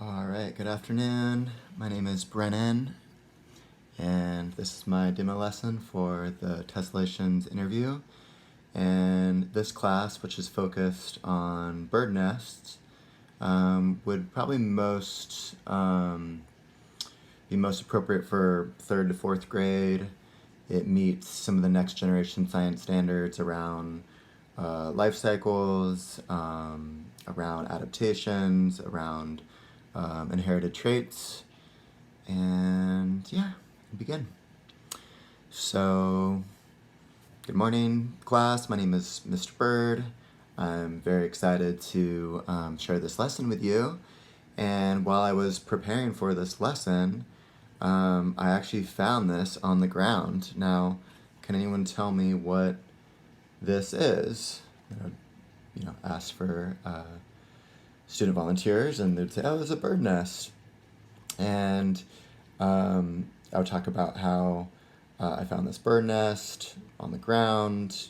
All right, good afternoon. My name is Brennan, and this is my demo lesson for the Tessellations interview. And this class, which is focused on bird nests, would probably be most appropriate for 3rd to 4th grade. It meets some of the next generation science standards around life cycles, around adaptations, around inherited traits, and yeah, begin. So, good morning, class. My name is Mr. Bird. I'm very excited to share this lesson with you. And while I was preparing for this lesson, I actually found this on the ground. Now, can anyone tell me what this is? Ask for student volunteers, and they'd say, "Oh, it's a bird nest." And I would talk about how I found this bird nest on the ground.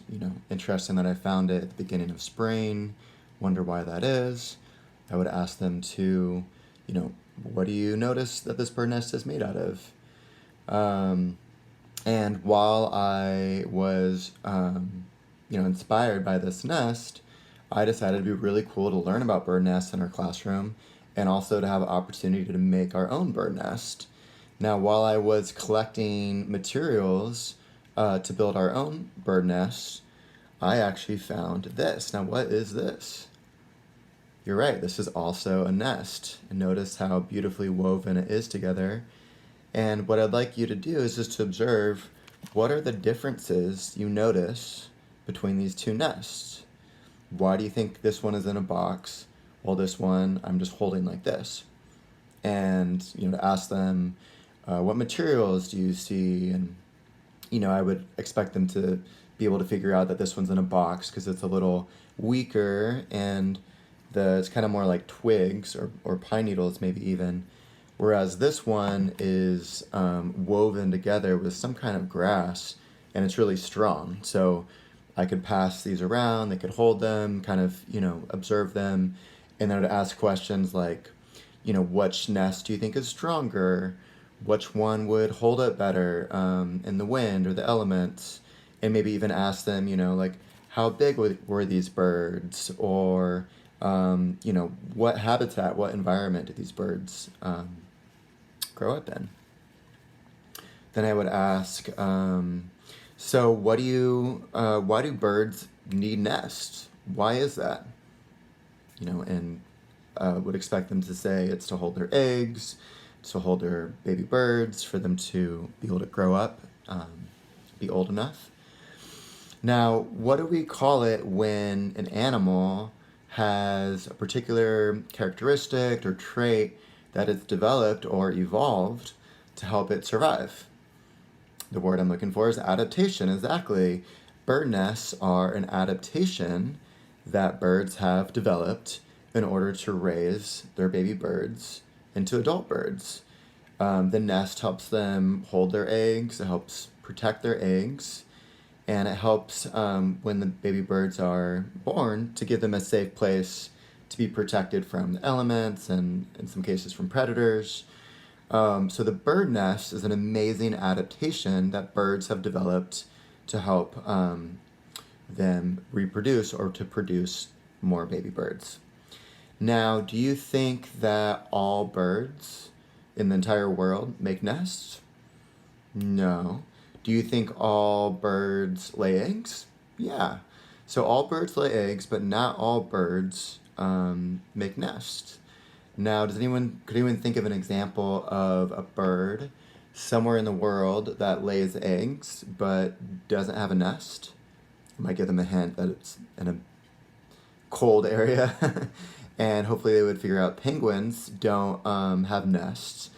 Interesting that I found it at the beginning of spring. Wonder why that is. I would ask them to, what do you notice that this bird nest is made out of? And while I was, inspired by this nest, I decided it'd be really cool to learn about bird nests in our classroom and also to have an opportunity to make our own bird nest. Now, while I was collecting materials to build our own bird nest, I actually found this. Now, what is this? You're right, this is also a nest. And notice how beautifully woven it is together. And what I'd like you to do is just to observe what are the differences you notice between these two nests. Why do you think this one is in a box while this one I'm just holding like this? And to ask them, what materials do you see? And I would expect them to be able to figure out that this one's in a box because it's a little weaker and it's kind of more like twigs or pine needles maybe even, whereas this one is woven together with some kind of grass and it's really strong. So I could pass these around, they could hold them, kind of, observe them, and then I would ask questions like, which nest do you think is stronger? Which one would hold up better in the wind or the elements? And maybe even ask them, like, how big were these birds? Or, what habitat, what environment did these birds grow up in? Then I would ask, so why do birds need nests? Why is that? And would expect them to say it's to hold their eggs, to hold their baby birds, for them to be able to grow up, be old enough. Now, what do we call it when an animal has a particular characteristic or trait that it's developed or evolved to help it survive? The word I'm looking for is adaptation, exactly. Bird nests are an adaptation that birds have developed in order to raise their baby birds into adult birds. The nest helps them hold their eggs, it helps protect their eggs, and it helps when the baby birds are born to give them a safe place to be protected from the elements and in some cases from predators. So the bird nest is an amazing adaptation that birds have developed to help them reproduce or to produce more baby birds. Now, do you think that all birds in the entire world make nests? No. Do you think all birds lay eggs? Yeah. So all birds lay eggs, but not all birds make nests. Now, could anyone think of an example of a bird somewhere in the world that lays eggs but doesn't have a nest? I might give them a hint that it's in a cold area. And hopefully they would figure out penguins don't have nests.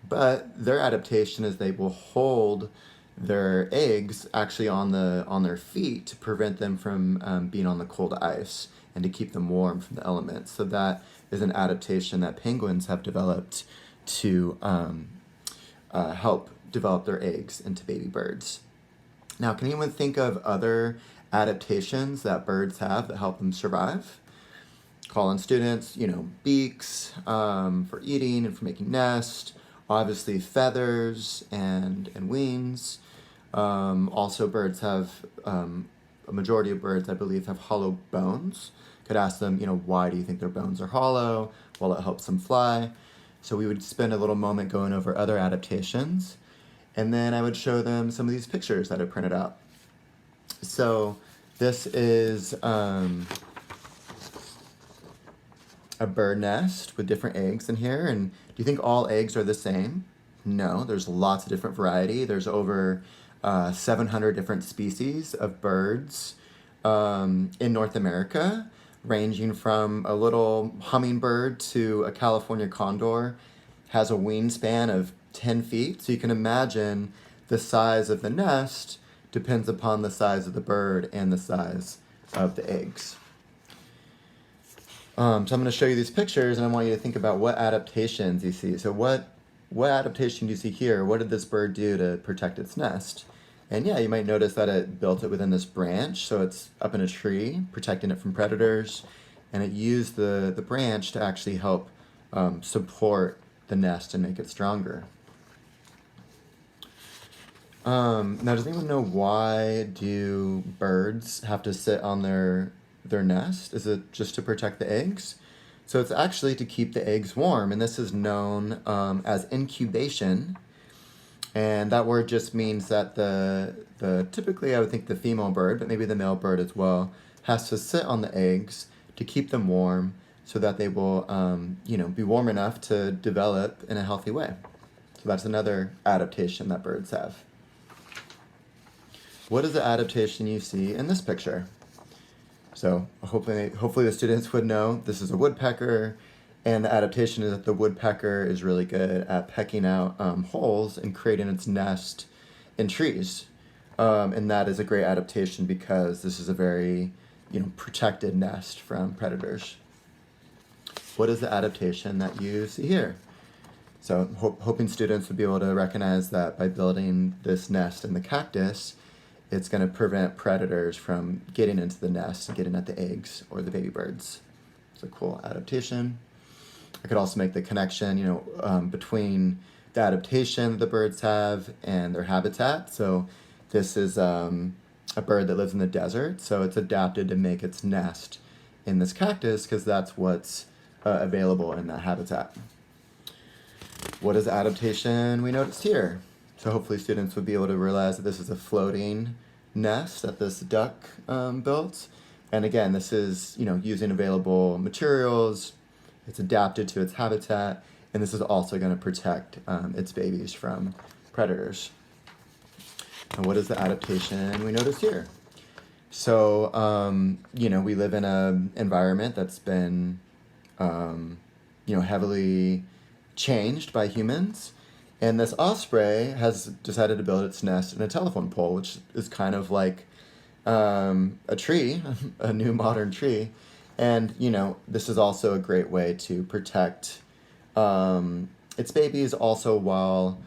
But their adaptation is they will hold their eggs actually on their feet to prevent them from being on the cold ice and to keep them warm from the elements. So that is an adaptation that penguins have developed to help develop their eggs into baby birds. Now, can anyone think of other adaptations that birds have that help them survive? call on students, beaks for eating and for making nest, obviously feathers and wings. Also, birds have, a majority of birds, I believe, have hollow bones. Could ask them, why do you think their bones are hollow? Well, it helps them fly. So we would spend a little moment going over other adaptations, and then I would show them some of these pictures that I printed out. So this is a bird nest with different eggs in here. And do you think all eggs are the same? No, there's lots of different variety. There's over 700 different species of birds in North America, ranging from a little hummingbird to a California condor. Has a wingspan of 10 feet. So you can imagine the size of the nest depends upon the size of the bird and the size of the eggs. So I'm going to show you these pictures, and I want you to think about what adaptations you see. So what adaptation do you see here? What did this bird do to protect its nest? And yeah, you might notice that it built it within this branch, so it's up in a tree, protecting it from predators, and it used the branch to actually help support the nest and make it stronger. Now, does anyone know why do birds have to sit on their nest? Is it just to protect the eggs? So it's actually to keep the eggs warm, and this is known as incubation. And that word just means that the typically I would think the female bird, but maybe the male bird as well, has to sit on the eggs to keep them warm so that they will be warm enough to develop in a healthy way. So that's another adaptation that birds have. What is the adaptation you see in this picture? So hopefully the students would know this is a woodpecker, and the adaptation is that the woodpecker is really good at pecking out holes and creating its nest in trees. And that is a great adaptation because this is a very protected nest from predators. What is the adaptation that you see here? So hoping students would be able to recognize that by building this nest in the cactus, it's going to prevent predators from getting into the nest and getting at the eggs or the baby birds. It's a cool adaptation. I could also make the connection, between the adaptation the birds have and their habitat. So this is a bird that lives in the desert, so it's adapted to make its nest in this cactus because that's what's available in that habitat. What is the adaptation we noticed here? So hopefully students would be able to realize that this is a floating nest that this duck built. And again, this is using available materials. It's adapted to its habitat, and this is also going to protect its babies from predators. And what is the adaptation we notice here? So, we live in an environment that's been, heavily changed by humans. And this osprey has decided to build its nest in a telephone pole, which is kind of like a tree, a new modern tree. And, this is also a great way to protect its babies also while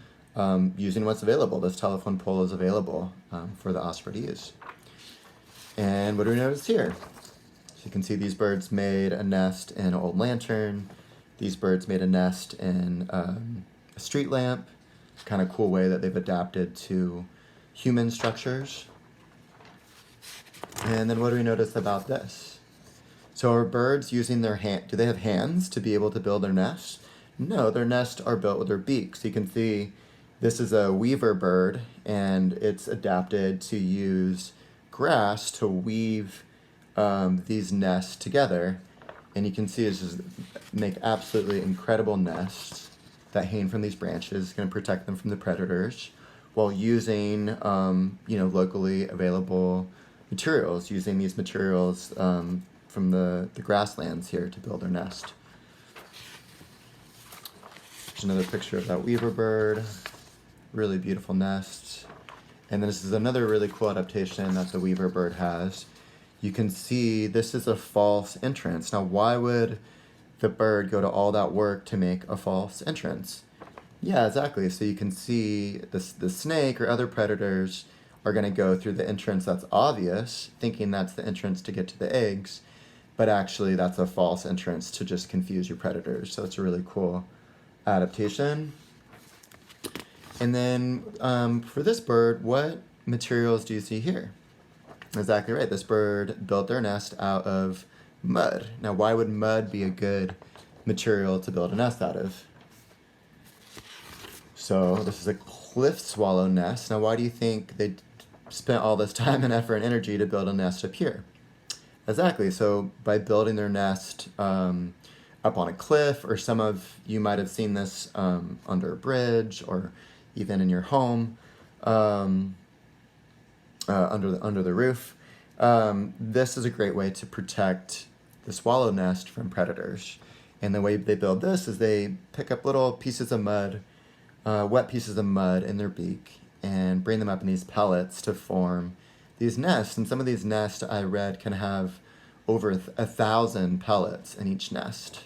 using what's available. This telephone pole is available for the osprey to use. And what do we notice here? So you can see these birds made a nest in an old lantern. These birds made a nest in a street lamp. Kind of cool way that they've adapted to human structures. And then what do we notice about this? So are birds using their do they have hands to be able to build their nests? No, their nests are built with their beaks. You can see this is a weaver bird, and it's adapted to use grass to weave these nests together. And you can see this is make absolutely incredible nests that hang from these branches. It's going to protect them from the predators while using locally available materials, using these materials from the grasslands here to build their nest. Here's another picture of that weaver bird. Really beautiful nest. And then this is another really cool adaptation that the weaver bird has. You can see this is a false entrance. Now, why would the bird go to all that work to make a false entrance? Yeah, exactly. So you can see the snake or other predators are going to go through the entrance that's obvious, thinking that's the entrance to get to the eggs. but actually that's a false entrance to just confuse your predators. So it's a really cool adaptation. And then for this bird, what materials do you see here? Exactly right. This bird built their nest out of mud. Now, why would mud be a good material to build a nest out of? So this is a cliff swallow nest. Now, why do you think they spent all this time and effort and energy to build a nest up here? Exactly. So by building their nest up on a cliff, or some of you might have seen this under a bridge, or even in your home, under the roof. This is a great way to protect the swallow nest from predators. And the way they build this is they pick up little pieces of mud, wet pieces of mud in their beak, and bring them up in these pellets to form these nests. And some of these nests, I read, can have over 1,000 pellets in each nest.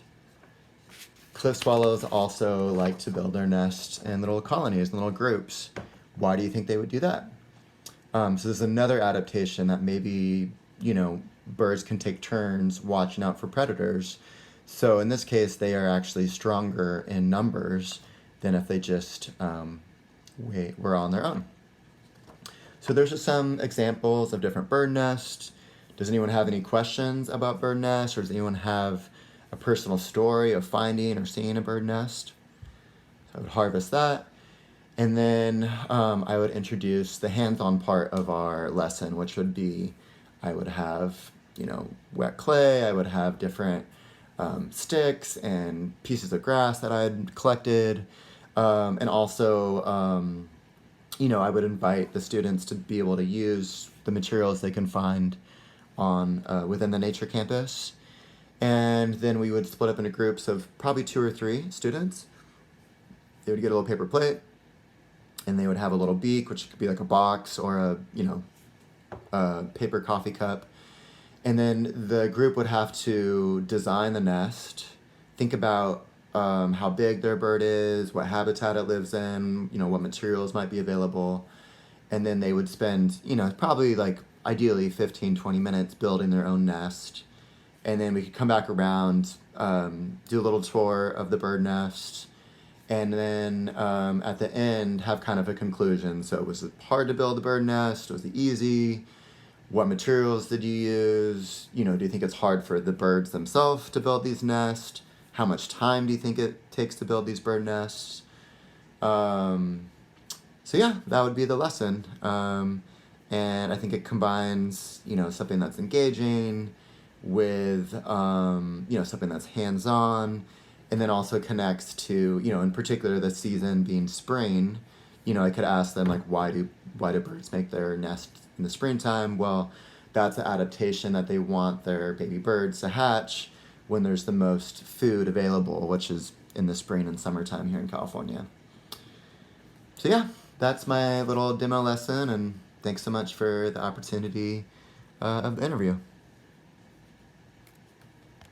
Cliff swallows also like to build their nests in little colonies, in little groups. Why do you think they would do that? So there's another adaptation that maybe, birds can take turns watching out for predators. So in this case, they are actually stronger in numbers than if they just were on their own. So there's just some examples of different bird nests. Does anyone have any questions about bird nests, or does anyone have a personal story of finding or seeing a bird nest? So I would harvest that. And then I would introduce the hands-on part of our lesson, which would be, I would have, wet clay, I would have different sticks and pieces of grass that I had collected. And also, I would invite the students to be able to use the materials they can find on within the nature campus. And then we would split up into groups of probably 2 or 3 students. They would get a little paper plate, and they would have a little beak, which could be like a box or a paper coffee cup. And then the group would have to design the nest, think about how big their bird is, what habitat it lives in, what materials might be available. And then they would spend, probably like ideally 15, 20 minutes building their own nest. And then we could come back around, do a little tour of the bird nest, and then at the end have kind of a conclusion. So was it hard to build the bird nest? Was it easy? What materials did you use? Do you think it's hard for the birds themselves to build these nests? How much time do you think it takes to build these bird nests? So yeah, that would be the lesson. And I think it combines, something that's engaging with, something that's hands-on, and then also connects to, in particular the season being spring. I could ask them, like, why do birds make their nest in the springtime? Well, that's an adaptation that they want their baby birds to hatch when there's the most food available, which is in the spring and summertime here in California. So yeah, that's my little demo lesson, and thanks so much for the opportunity of the interview.